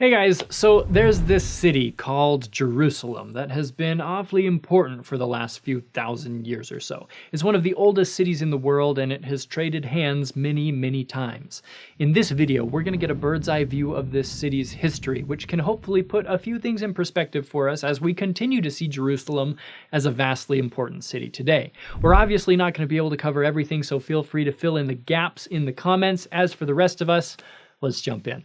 Hey guys, so there's this city called Jerusalem that has been awfully important for the last few thousand years or so. It's one of the oldest cities in the world and it has traded hands many times. In this video, we're going to get a bird's eye view of this city's history, which can hopefully put a few things in perspective for us as we continue to see Jerusalem as a vastly important city today. We're obviously not going to be able to cover everything, so feel free to fill in the gaps in the comments. As for the rest of us, let's jump in.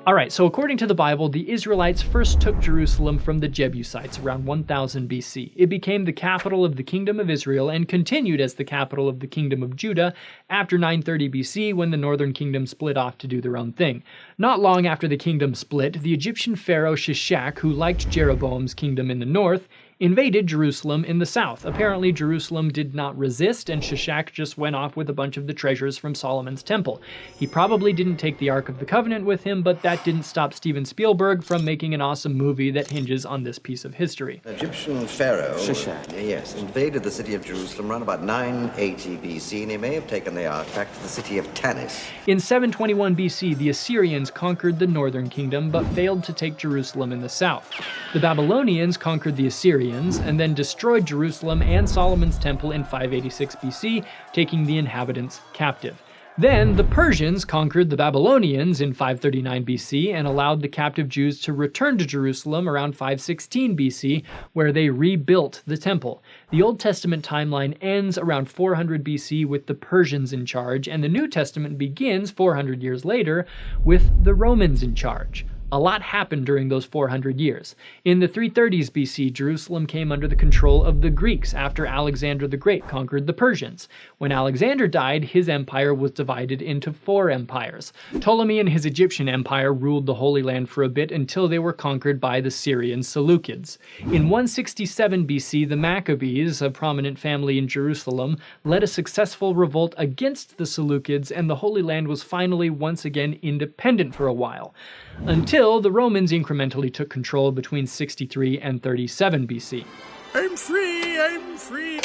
Alright, so according to the Bible, the Israelites first took Jerusalem from the Jebusites around 1000 BC. It became the capital of the Kingdom of Israel and continued as the capital of the Kingdom of Judah after 930 BC when the northern kingdom split off to do their own thing. Not long after the kingdom split, the Egyptian pharaoh Shishak, who liked Jeroboam's kingdom in the north, invaded Jerusalem in the south. Apparently Jerusalem did not resist, and Shishak just went off with a bunch of the treasures from Solomon's temple. He probably didn't take the Ark of the Covenant with him, but that didn't stop Steven Spielberg from making an awesome movie that hinges on this piece of history. The Egyptian pharaoh, Shishak, yes, invaded the city of Jerusalem around about 980 BC, and he may have taken the Ark back to the city of Tanis. In 721 BC, the Assyrians conquered the northern kingdom, but failed to take Jerusalem in the south. The Babylonians conquered the Assyrians, and then destroyed Jerusalem and Solomon's temple in 586 BC, taking the inhabitants captive. Then the Persians conquered the Babylonians in 539 BC and allowed the captive Jews to return to Jerusalem around 516 BC, where they rebuilt the temple. The Old Testament timeline ends around 400 BC with the Persians in charge, and the New Testament begins 400 years later with the Romans in charge. A lot happened during those 400 years. In the 330s BC, Jerusalem came under the control of the Greeks after Alexander the Great conquered the Persians. When Alexander died, his empire was divided into 4 empires. Ptolemy and his Egyptian empire ruled the Holy Land for a bit until they were conquered by the Syrian Seleucids. In 167 BC, the Maccabees, a prominent family in Jerusalem, led a successful revolt against the Seleucids, and the Holy Land was finally once again independent for a while, until the Romans incrementally took control between 63 and 37 BC. I'm free!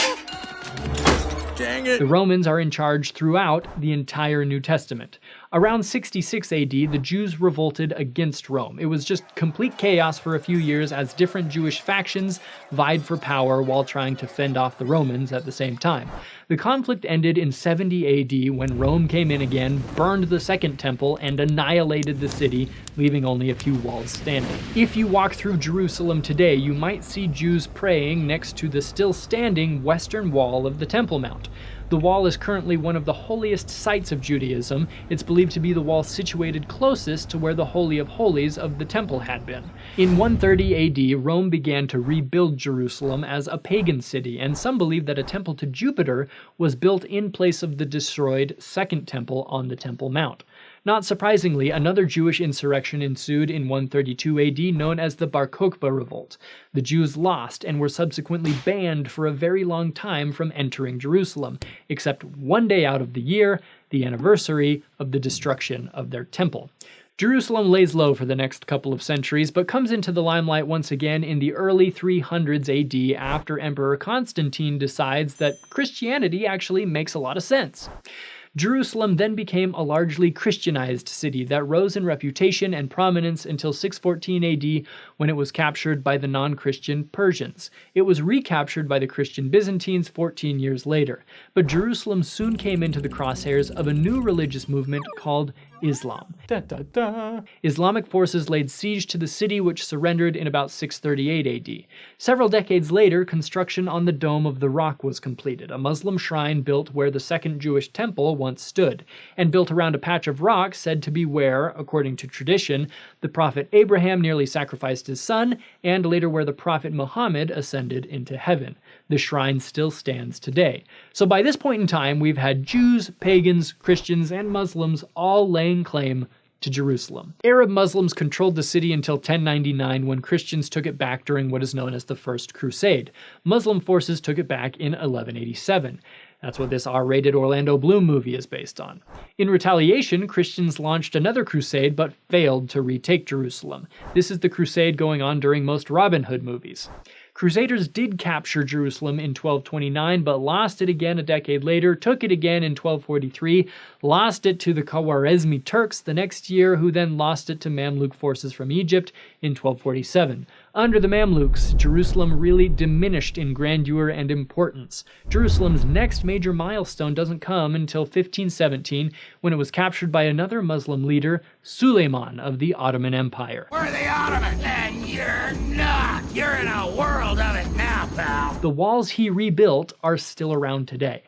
Dang it! The Romans are in charge throughout the entire New Testament. Around 66 AD, the Jews revolted against Rome. It was just complete chaos for a few years as different Jewish factions vied for power while trying to fend off the Romans at the same time. The conflict ended in 70 AD when Rome came in again, burned the Second Temple, and annihilated the city, leaving only a few walls standing. If you walk through Jerusalem today, you might see Jews praying next to the still standing western wall of the Temple Mount. The wall is currently one of the holiest sites of Judaism. It's believed to be the wall situated closest to where the Holy of Holies of the temple had been. In 130 AD, Rome began to rebuild Jerusalem as a pagan city, and some believe that a temple to Jupiter was built in place of the destroyed Second Temple on the Temple Mount. Not surprisingly, another Jewish insurrection ensued in 132 AD known as the Bar Kokhba Revolt. The Jews lost and were subsequently banned for a very long time from entering Jerusalem, except one day out of the year, the anniversary of the destruction of their temple. Jerusalem lays low for the next couple of centuries, but comes into the limelight once again in the early 300s AD after Emperor Constantine decides that Christianity actually makes a lot of sense. Jerusalem then became a largely Christianized city that rose in reputation and prominence until 614 AD when it was captured by the non-Christian Persians. It was recaptured by the Christian Byzantines 14 years later, but Jerusalem soon came into the crosshairs of a new religious movement called Islam. Islamic forces laid siege to the city, which surrendered in about 638 AD. Several decades later, construction on the Dome of the Rock was completed, a Muslim shrine built where the Second Jewish Temple once stood, and built around a patch of rock said to be where, according to tradition, the prophet Abraham nearly sacrificed his son, and later where the prophet Muhammad ascended into heaven. The shrine still stands today. So by this point in time, we've had Jews, pagans, Christians, and Muslims all laying claim to Jerusalem. Arab Muslims controlled the city until 1099 when Christians took it back during what is known as the First Crusade. Muslim forces took it back in 1187. That's what this R-rated Orlando Bloom movie is based on. In retaliation, Christians launched another crusade but failed to retake Jerusalem. This is the crusade going on during most Robin Hood movies. Crusaders did capture Jerusalem in 1229, but lost it again a decade later, took it again in 1243, lost it to the Khwarezmi Turks the next year, who then lost it to Mamluk forces from Egypt in 1247. Under the Mamluks, Jerusalem really diminished in grandeur and importance. Jerusalem's next major milestone doesn't come until 1517, when it was captured by another Muslim leader, Suleiman of the Ottoman Empire. We're the Ottoman, and you're not. You're in a world of it now, pal. The walls he rebuilt are still around today.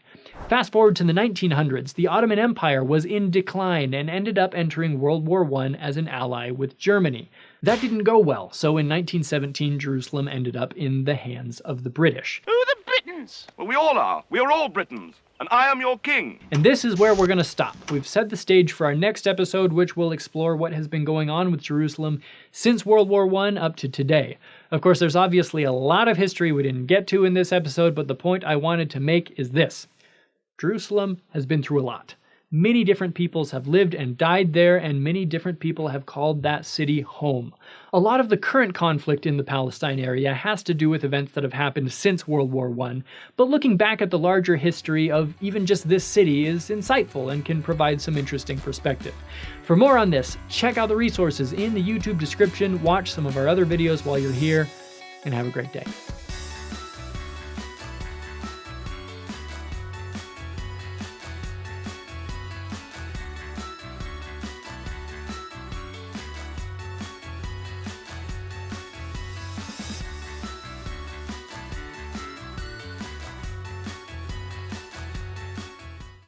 Fast forward to the 1900s, the Ottoman Empire was in decline and ended up entering World War I as an ally with Germany. That didn't go well, so in 1917, Jerusalem ended up in the hands of the British. Who are the Britons? Well, we all are. We are all Britons. And I am your king. And this is where we're going to stop. We've set the stage for our next episode, which will explore what has been going on with Jerusalem since World War I up to today. Of course, there's obviously a lot of history we didn't get to in this episode, but the point I wanted to make is this. Jerusalem has been through a lot. Many different peoples have lived and died there, and many different people have called that city home. A lot of the current conflict in the Palestine area has to do with events that have happened since World War I, but looking back at the larger history of even just this city is insightful and can provide some interesting perspective. For more on this, check out the resources in the YouTube description, watch some of our other videos while you're here, and have a great day.